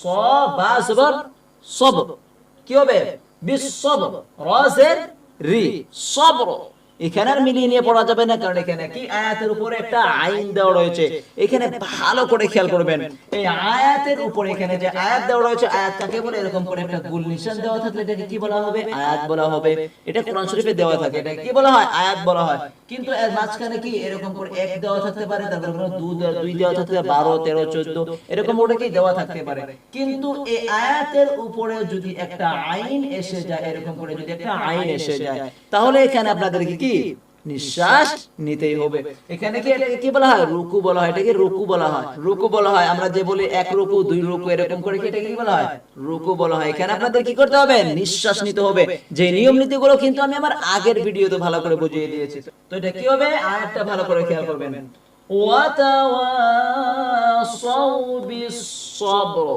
স বা জবর সব, কি হবে বিসবর, রাজের রি, সবর। এখানে আর মিলিয়ে নিয়ে পড়া যাবে না, কারণ এখানে কি আয়াতের উপরে একটা আইন দেওয়া রয়েছে। এখানে ভালো করে খেয়াল করবেন, এই আয়াতের উপরে এখানে যে আয়াত দেওয়া রয়েছে, আয়াত কাকে বলে? এরকম করে একটা গোল নিশান দেওয়া থাকলে এটাকে কি বলা হবে? আয়াত বলা হবে। এটা কোরআন শরীফে দেওয়া থাকে, এটা কি বলা হয়? আয়াত বলা হয়। কিন্তু এর মাঝখানে কি এরকম করে এক দেওয়া থাকতে পারে, তারপর কোনো দুই দেওয়া থাকতে পারে, 12 13 14 এরকম ওটা কি দেওয়া থাকতে পারে। কিন্তু এই আয়াতের উপরে যদি একটা আইন এসে যায়, এরকম করে যদি একটা আইন এসে যায়, তাহলে এখানে আপনাদেরকে কি নিঃশ্বাস নিতেই হবে। এখানে কি এটাকে কি বলা হয়? রুকু বলা হয়। এটাকে রুকু বলা হয়, রুকু বলা হয়। আমরা যে বলি এক রুকু দুই রুকু এরকম করে, কি এটাকে কি বলা হয়? রুকু বলা হয়। এখানে আপনাদের কি করতে হবে? নিঃশ্বাস নিতে হবে। যে নিয়ম নীতিগুলো কিন্তু আমি আমার আগের ভিডিওতে ভালো করে বুঝিয়ে দিয়েছি। তো এটা কি হবে? আয়াতটা ভালো করে খেয়াল করবেন। ওয়াতাওয়াসাউ বিস-সাবর।